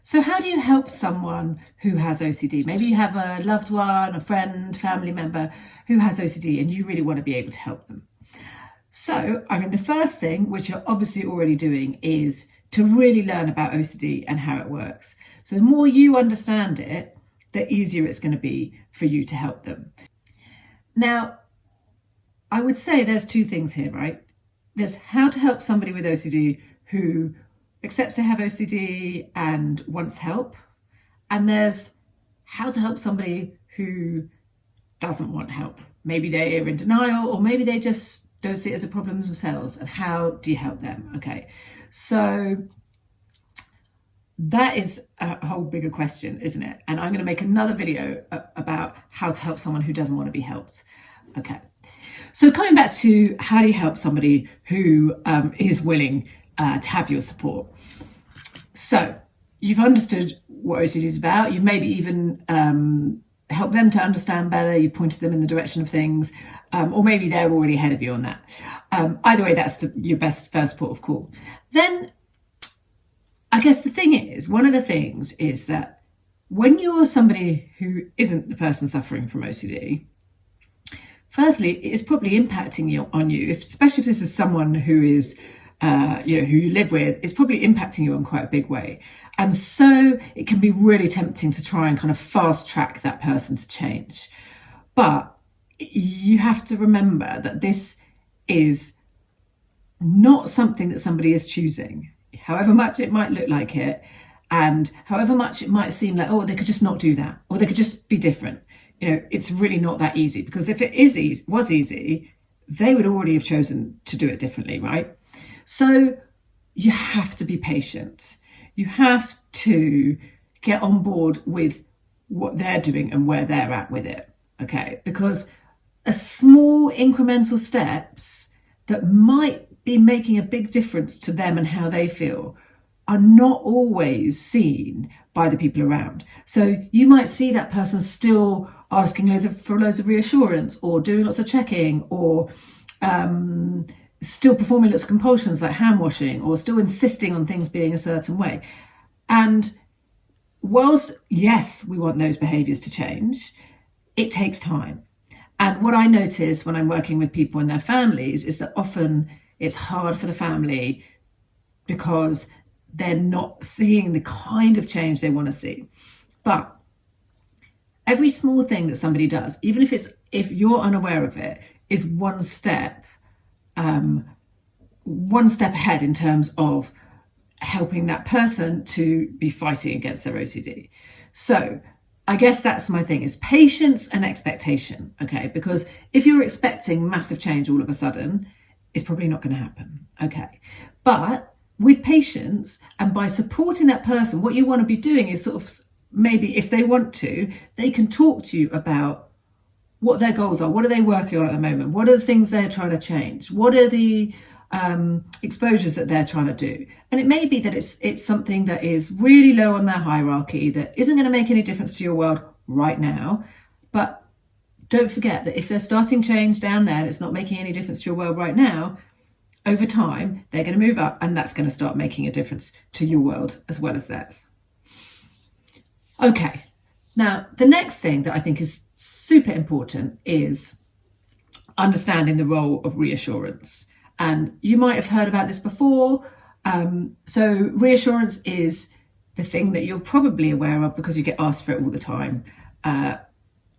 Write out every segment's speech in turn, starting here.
So how do you help someone who has OCD? Maybe you have a loved one, a friend, family member who has OCD and you really want to be able to help them. So, the first thing, which you're obviously already doing, is to really learn about OCD and how it works. So the more you understand it, the easier it's going to be for you to help them. Now, I would say there's two things here, right? There's how to help somebody with OCD who accepts they have OCD and wants help. And there's how to help somebody who doesn't want help. Maybe they're in denial, or maybe they just don't see it as a problem themselves. And how do you help them? Okay, so that is a whole bigger question, isn't it? And I'm going to make another video about how to help someone who doesn't want to be helped. Okay, so coming back to how do you help somebody who is willing to have your support. So you've understood what OCD is about. You've maybe even helped them to understand better. You've pointed them in the direction of things, or maybe they're already ahead of you on that. Either way, that's your best first port of call. Then I guess the thing is, one of the things is that when you're somebody who isn't the person suffering from OCD, firstly, it's probably impacting on you, especially if this is someone who is who you live with, it's probably impacting you in quite a big way. And so it can be really tempting to try and kind of fast track that person to change. But you have to remember that this is not something that somebody is choosing, however much it might look like it, and however much it might seem like, oh, they could just not do that, or they could just be different. It's really not that easy, because if it was easy, they would already have chosen to do it differently, right? So you have to be patient. You have to get on board with what they're doing and where they're at with it, okay? Because a small incremental steps that might be making a big difference to them and how they feel are not always seen by the people around. So you might see that person still asking for loads of reassurance, or doing lots of checking, or still performing lots of compulsions like hand washing, or still insisting on things being a certain way. And whilst, yes, we want those behaviours to change, it takes time. And what I notice when I'm working with people and their families is that often it's hard for the family because they're not seeing the kind of change they want to see. But every small thing that somebody does, even if you're unaware of it, is one step ahead in terms of helping that person to be fighting against their OCD. So I guess that's my thing, is patience and expectation, okay? Because if you're expecting massive change all of a sudden, it's probably not going to happen, okay? But with patience and by supporting that person, what you want to be doing is sort of, maybe if they want to, they can talk to you about what their goals are, what are they working on at the moment, what are the things they're trying to change, what are the exposures that they're trying to do. And it may be that it's something that is really low on their hierarchy, that isn't going to make any difference to your world right now. But don't forget that if they're starting change down there and it's not making any difference to your world right now, over time, they're going to move up, and that's going to start making a difference to your world as well as theirs. Okay, now the next thing that I think is super important is understanding the role of reassurance. And you might have heard about this before. So reassurance is the thing that you're probably aware of because you get asked for it all the time.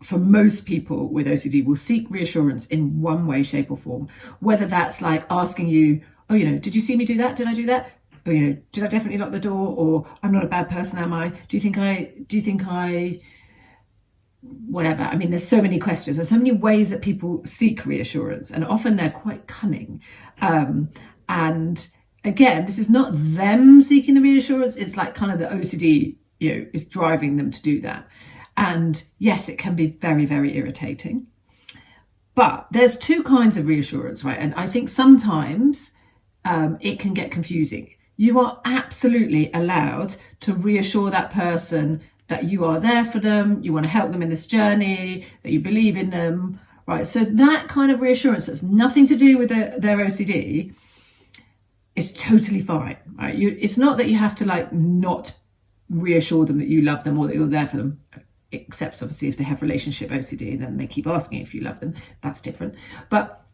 For most people with OCD, will seek reassurance in one way, shape or form. Whether that's like asking you, oh, did you see me do that? Did I do that? Or, did I definitely lock the door? Or I'm not a bad person, am I? Do you think I, whatever. There's so many questions. There's so many ways that people seek reassurance, and often they're quite cunning. And again, this is not them seeking the reassurance. It's like kind of the OCD, is driving them to do that. And yes, it can be very, very irritating. But there's two kinds of reassurance, right? And I think sometimes it can get confusing. You are absolutely allowed to reassure that person that you are there for them, you want to help them in this journey, that you believe in them, right? So that kind of reassurance that's nothing to do with their OCD is totally fine, right? It's not that you have to not reassure them that you love them or that you're there for them. Except obviously if they have relationship OCD, then they keep asking if you love them. That's different. But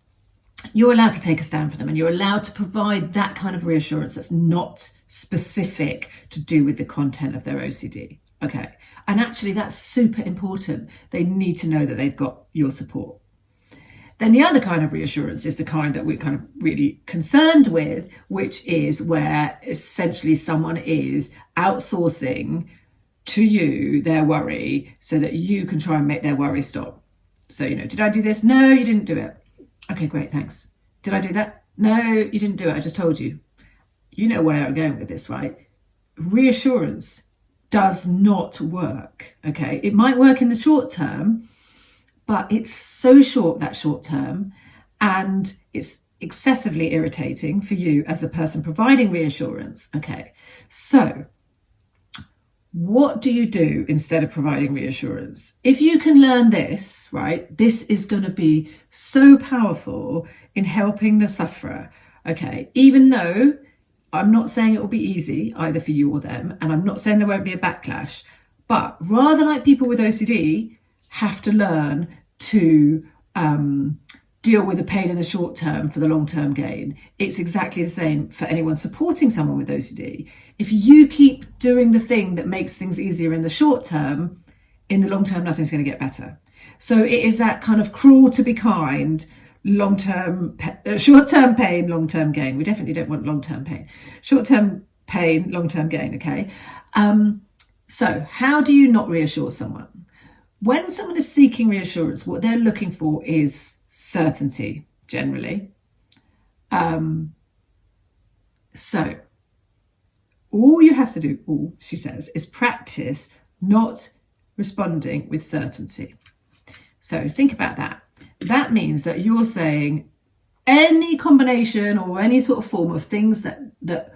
you're allowed to take a stand for them, and you're allowed to provide that kind of reassurance that's not specific to do with the content of their OCD. Okay. And actually that's super important. They need to know that they've got your support. Then the other kind of reassurance is the kind that we're kind of really concerned with, which is where essentially someone is outsourcing to you their worry so that you can try and make their worry stop. So, did I do this? No, you didn't do it. Okay, great, thanks. Did I do that? No, you didn't do it. I just told you. You know where I'm going with this, right? Reassurance does not work, okay? It might work in the short term, but it's so short, that short term, and it's excessively irritating for you as a person providing reassurance, okay? So what do you do instead of providing reassurance? If you can learn this, right, this is going to be so powerful in helping the sufferer, okay? Even though I'm not saying it will be easy either for you or them, and I'm not saying there won't be a backlash, but rather like people with OCD have to learn to deal with the pain in the short term for the long-term gain, it's exactly the same for anyone supporting someone with OCD. If you keep doing the thing that makes things easier in the short term, in the long term, nothing's going to get better. So it is that kind of cruel to be kind, short-term pain, long-term gain. We definitely don't want long-term pain. Short-term pain, long-term gain, okay? So how do you not reassure someone? When someone is seeking reassurance, what they're looking for is certainty, generally. So all you have to do, she says, is practice not responding with certainty. So think about that. That means that you're saying any combination or any sort of form of things that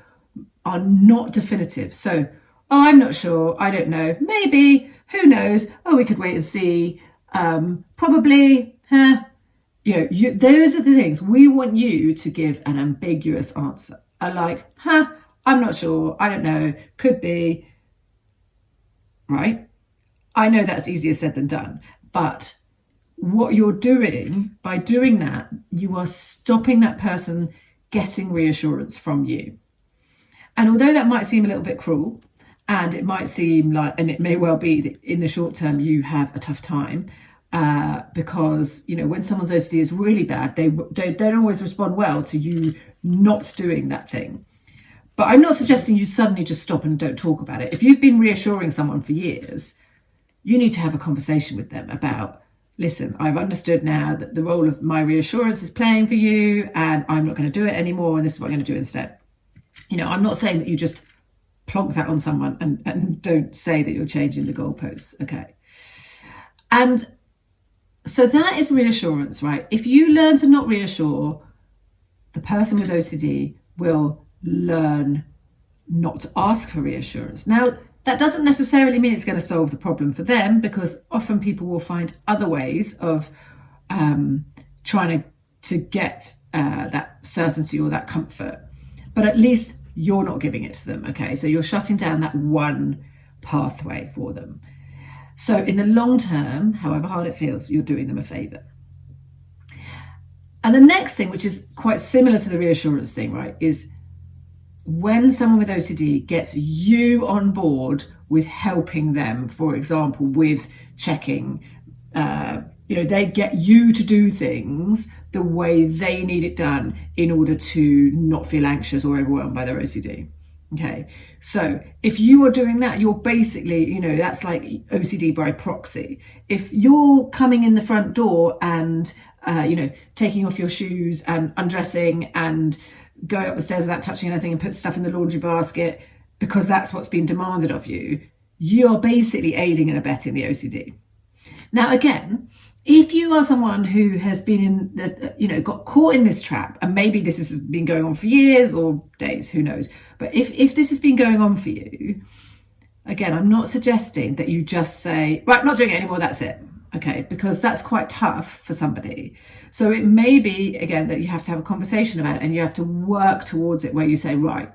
are not definitive. So, I'm not sure, I don't know, maybe, who knows, we could wait and see, probably, those are the things. We want you to give an ambiguous answer. Like, I'm not sure, I don't know, could be, right? I know that's easier said than done, but what you're doing, by doing that, you are stopping that person getting reassurance from you. And although that might seem a little bit cruel, and it might seem like, and it may well be that in the short term you have a tough time, because, when someone's OCD is really bad, they don't always respond well to you not doing that thing. But I'm not suggesting you suddenly just stop and don't talk about it. If you've been reassuring someone for years, you need to have a conversation with them about, listen, I've understood now that the role of my reassurance is playing for you, and I'm not going to do it anymore, and this is what I'm going to do instead. I'm not saying that you just plonk that on someone and don't say that you're changing the goalposts, okay? And so that is reassurance, right? If you learn to not reassure, the person with OCD will learn not to ask for reassurance. Now, that doesn't necessarily mean it's going to solve the problem for them, because often people will find other ways of trying to get that certainty or that comfort. But at least you're not giving it to them, okay? So you're shutting down that one pathway for them. So in the long term, however hard it feels, you're doing them a favour. And the next thing, which is quite similar to the reassurance thing, right, is when someone with OCD gets you on board with helping them, for example, with checking, they get you to do things the way they need it done in order to not feel anxious or overwhelmed by their OCD. Okay, so if you are doing that, you're basically, that's like OCD by proxy. If you're coming in the front door and, taking off your shoes and undressing and going up the stairs without touching anything and put stuff in the laundry basket because that's what's been demanded of you, you're basically aiding and abetting the OCD. Now, again, if you are someone who has been got caught in this trap, and maybe this has been going on for years or days, who knows, but if this has been going on for you, again, I'm not suggesting that you just say, right, not doing it anymore, that's it. Okay, because that's quite tough for somebody. So it may be, again, that you have to have a conversation about it, and you have to work towards it where you say, right,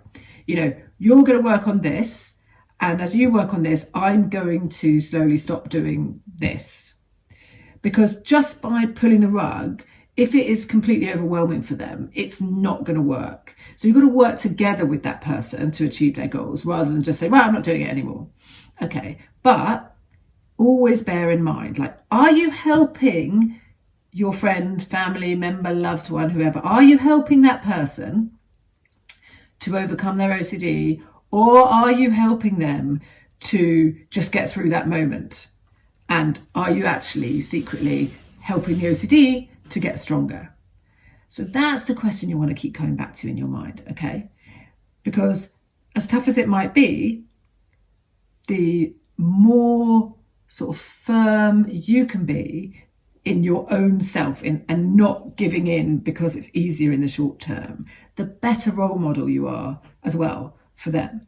you're going to work on this, And as you work on this, I'm going to slowly stop doing this, because just by pulling the rug, if it is completely overwhelming for them, it's not going to work. So you've got to work together with that person to achieve their goals, rather than just say, well, I'm not doing it anymore. Okay, but always bear in mind, like, are you helping your friend, family member, loved one, whoever? Are you helping that person to overcome their OCD, or are you helping them to just get through that moment? And are you actually secretly helping the OCD to get stronger? So that's the question you want to keep coming back to in your mind, okay? Because as tough as it might be, the more sort of firm you can be in your own self and not giving in because it's easier in the short term, the better role model you are as well for them.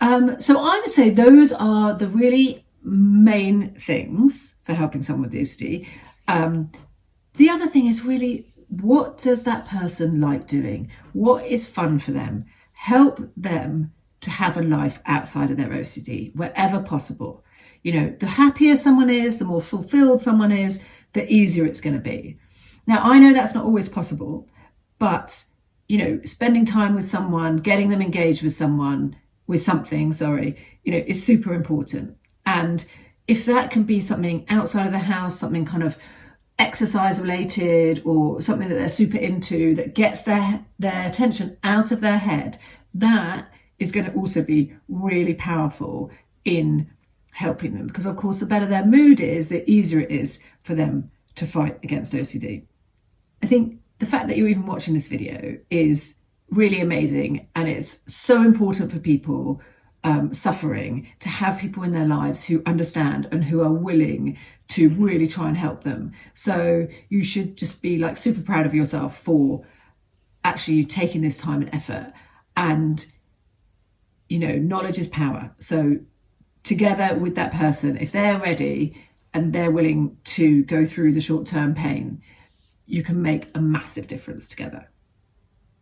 So I would say those are the really main things for helping someone with OCD. The other thing is really, what does that person like doing? What is fun for them? Help them to have a life outside of their OCD wherever possible. You know, the happier someone is, the more fulfilled someone is, the easier it's going to be. Now, I know that's not always possible, but, you know, spending time with someone, getting them engaged with something, you know, is super important. And if that can be something outside of the house, something kind of exercise related, or something that they're super into that gets their attention out of their head, that is going to also be really powerful in helping them, because of course the better their mood is, the easier it is for them to fight against OCD. I think the fact that you're even watching this video is really amazing, and it's so important for people suffering to have people in their lives who understand and who are willing to really try and help them. So you should just be like super proud of yourself for actually taking this time and effort. And, you know, knowledge is power. So together with that person, if they're ready and they're willing to go through the short-term pain, you can make a massive difference together.